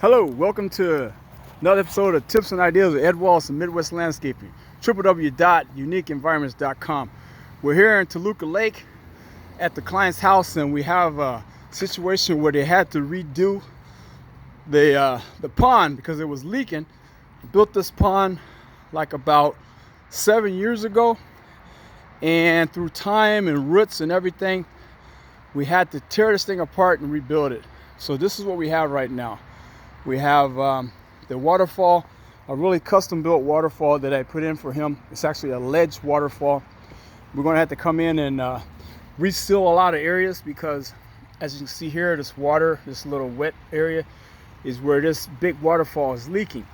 Hello, welcome to another episode of Tips and Ideas with Ed Wallace and Midwest Landscaping, www.uniqueenvironments.com. We're here in Toluca Lake at the client's house, and we have a situation where they had to redo the pond because it was leaking. Built this pond like about 7 years ago, and through time and roots and everything, we had to tear this thing apart and rebuild it. So this is what we have right now. We have the waterfall, a really custom built waterfall that I put in for him. It's actually a ledge waterfall. We're going to have to come in and reseal a lot of areas because, as you can see here, this water, this little wet area is where this big waterfall is leaking.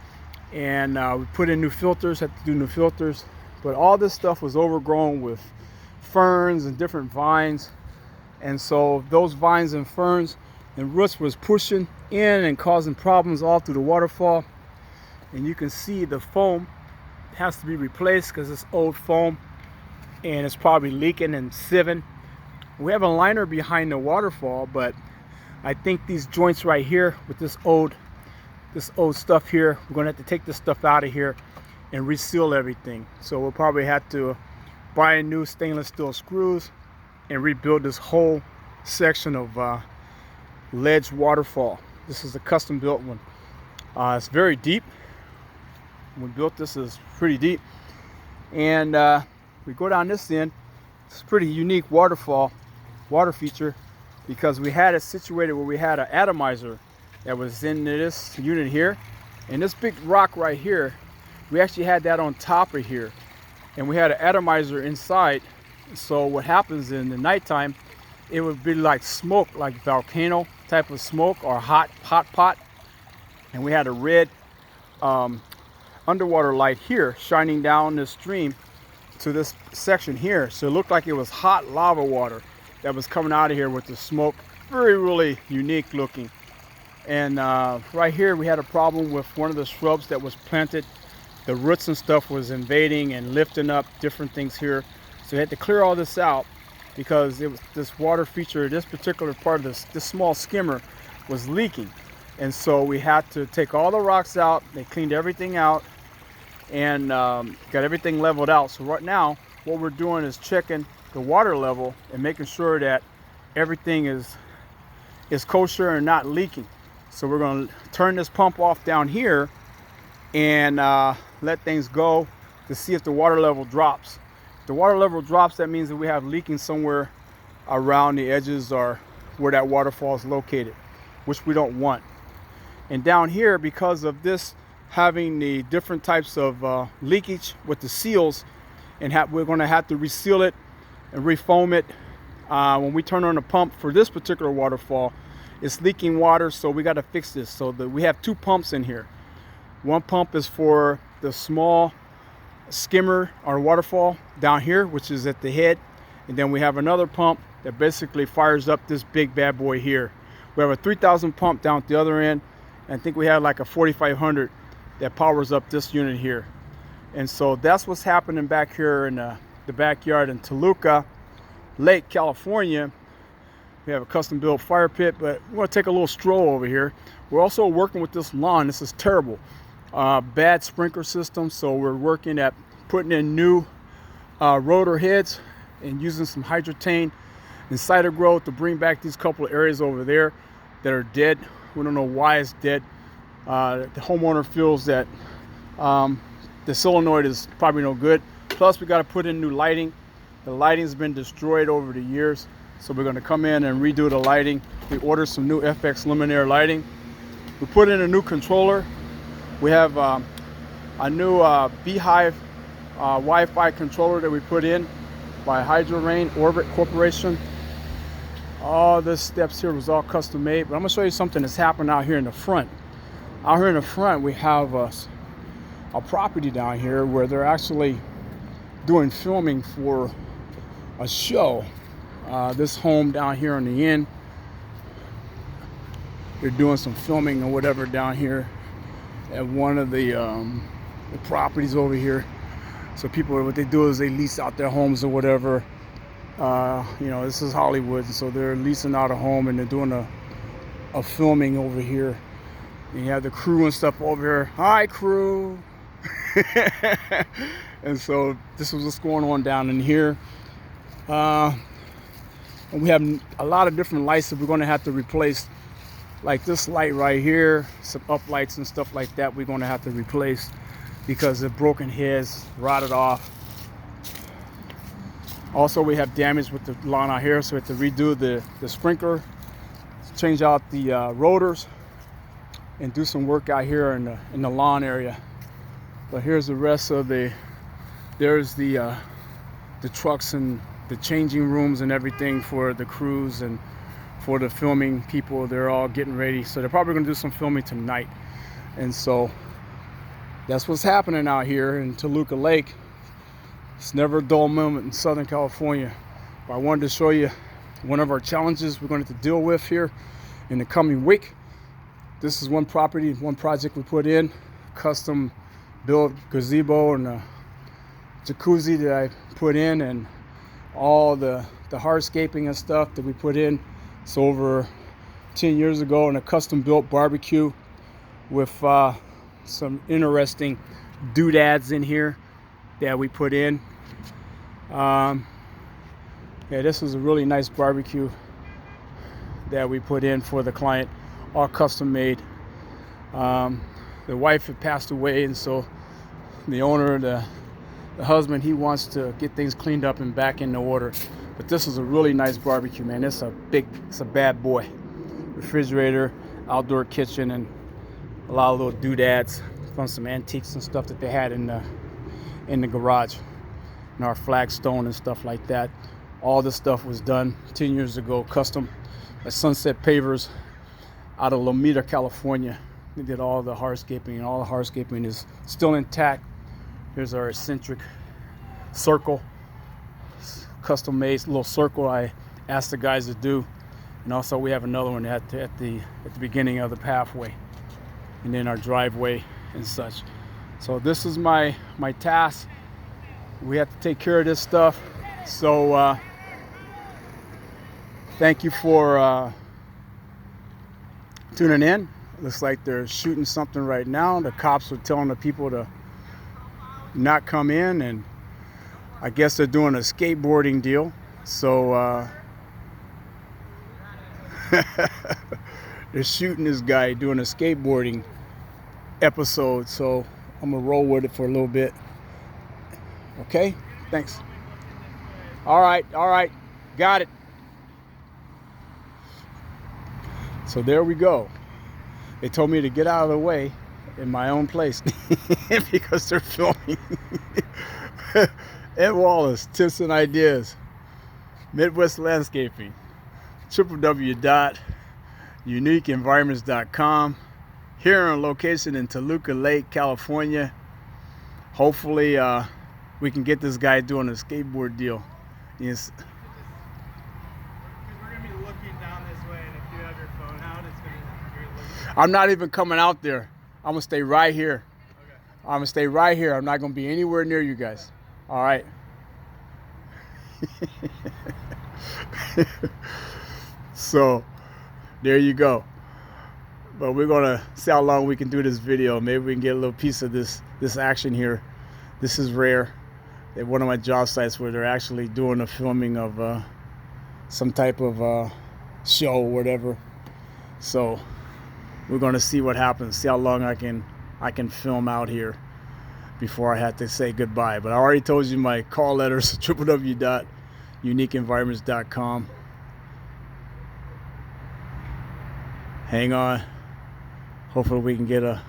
And we put in new filters, had to do new filters, but all this stuff was overgrown with ferns and different vines. And so those vines and ferns and roots was pushing in and causing problems all through the waterfall. And you can see the foam has to be replaced because it's old foam and it's probably leaking and sieving. We have a liner behind the waterfall, but I think these joints right here with this old stuff here, we're gonna have to take this stuff out of here and reseal everything. So we'll probably have to buy new stainless steel screws and rebuild this whole section of ledge waterfall. This is a custom built one. It's very deep. When built, this is pretty deep. And we go down this end. It's a pretty unique water feature because we had it situated where we had an atomizer that was in this unit here. And this big rock right here, we actually had that on top of here. And we had an atomizer inside. So what happens in the nighttime, it would be like smoke, like volcano type of smoke or hot pot. And we had a red underwater light here shining down this stream to this section here. So it looked like it was hot lava water that was coming out of here with the smoke. Really unique looking. And right here we had a problem with one of the shrubs that was planted. The roots and stuff was invading and lifting up different things here. So we had to clear all this out because it was this water feature, this particular part of this small skimmer was leaking. And so we had to take all the rocks out. They cleaned everything out and got everything leveled out. So right now what we're doing is checking the water level and making sure that everything is kosher and not leaking. So we're going to turn this pump off down here and let things go to see if the water level drops. If the water level drops, that means that we have leaking somewhere around the edges or where that waterfall is located, which we don't want. And down here, because of this having the different types of leakage with the seals, and we're going to have to reseal it and refoam it. When we turn on the pump for this particular waterfall, it's leaking water, so we got to fix this. So we have two pumps in here. One pump is for the small skimmer or waterfall down here, which is at the head, and then we have another pump that basically fires up this big bad boy here. We have a 3000 pump down at the other end, and I think we have like a 4500 that powers up this unit here. And so that's what's happening back here in the backyard in Toluca Lake, California. We have a custom built fire pit, but we're going to take a little stroll over here. We're also working with this lawn. This is terrible. Bad sprinkler system, so we're working at putting in new rotor heads and using some hydrotane and cider growth to bring back these couple of areas over there that are dead. We don't know why it's dead. The homeowner feels that the solenoid is probably no good. Plus we got to put in new lighting. The lighting's been destroyed over the years, so we're going to come in and redo the lighting. We ordered some new FX luminaire lighting. We put in a new controller. We have a new Beehive Wi-Fi controller that we put in by HydroRain Orbit Corporation. All the steps here was all custom made, but I'm gonna show you something that's happened out here in the front. Out here in the front, we have a property down here where they're actually doing filming for a show. This home down here on the end, they're doing some filming or whatever down here at one of the properties over here. So people, what they do is they lease out their homes or whatever. You know, this is Hollywood, so they're leasing out a home and they're doing a filming over here. And you have the crew and stuff over here. Hi, crew. And so this was what's going on down in here. And we have a lot of different lights that we're going to have to replace. Like this light right here, some up lights and stuff like that we're going to have to replace because the broken heads rotted off. Also, we have damage with the lawn out here, so we have to redo the sprinkler, change out the rotors, and do some work out here in the lawn area. But here's the rest of there's the trucks and the changing rooms and everything for the crews and for the filming people. They're all getting ready, so they're probably gonna do some filming tonight. And so that's what's happening out here in Toluca Lake. It's never a dull moment in Southern California. But I wanted to show you one of our challenges we're going to have to deal with here in the coming week. This is one property, one project we put in, custom built gazebo and a jacuzzi that I put in, and all the hardscaping and stuff that we put in. It's over 10 years ago, and a custom built barbecue with some interesting doodads in here that we put in. Yeah, this was a really nice barbecue that we put in for the client, all custom made. The wife had passed away, and so the owner, the husband, he wants to get things cleaned up and back into order. But this is a really nice barbecue, man. It's a bad boy. Refrigerator, outdoor kitchen, and a lot of little doodads from some antiques and stuff that they had in the garage, and our flagstone and stuff like that. All this stuff was done 10 years ago, custom by Sunset Pavers out of Lomita, California. They did all the hardscaping, and all the hardscaping is still intact. Here's our eccentric circle, custom made little circle I asked the guys to do. And also we have another one at the beginning of the pathway, and then our driveway and such. So this is my task. We have to take care of this stuff. So thank you for tuning in. Looks like they're shooting something right now. The cops are telling the people to not come in, and I guess they're doing a skateboarding deal. So they're shooting this guy doing a skateboarding episode. So I'm gonna roll with it for a little bit. Okay, thanks. All right, got it. So there we go. They told me to get out of the way in my own place because they're filming. Ed Wallace, tips and ideas. Midwest Landscaping. www.uniqueenvironments.com. Here on location in Toluca Lake, California. Hopefully we can get this guy doing a skateboard deal. Yes. We're going to be looking down this way, and if you have your phone out, it's going to be looking. I'm not even coming out there. I'm going to stay right here. Okay. I'm going to stay right here. I'm not going to be anywhere near you guys. All right. So there you go. But we're going to see how long we can do this video. Maybe we can get a little piece of this action here. This is rare. At one of my job sites where they're actually doing a filming of some type of show or whatever. So we're going to see what happens, see how long I can film out here before I have to say goodbye. But I already told you my call letters, www.uniqueenvironments.com. Hang on. Hopefully we can get a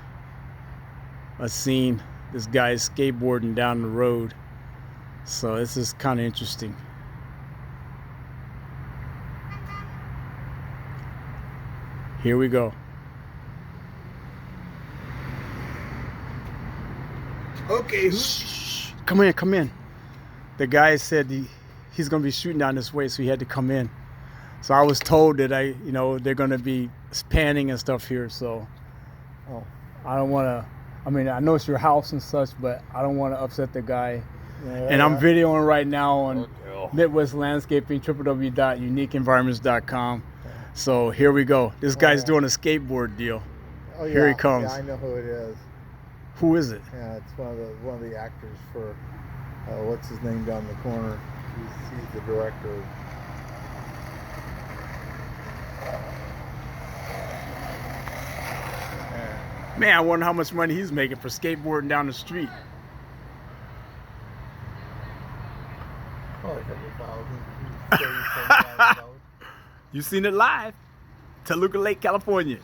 scene. This guy is skateboarding down the road. So this is kind of interesting. Here we go. Okay. Shh. Come in. The guy said he's going to be shooting down this way, so he had to come in. So I was told that they're going to be panning and stuff here. So I don't want to. I mean, I know it's your house and such, but I don't want to upset the guy. Yeah. And I'm videoing right now on Midwest Landscaping, www.uniqueenvironments.com. So here we go. This guy's doing a skateboard deal. Oh yeah. Here he comes. Yeah, I know who it is. Who is it? Yeah, it's one of the actors for what's his name down the corner. He's the director. Man, I wonder how much money he's making for skateboarding down the street. Probably $100,000. $30,000. You seen it live. Toluca Lake, California.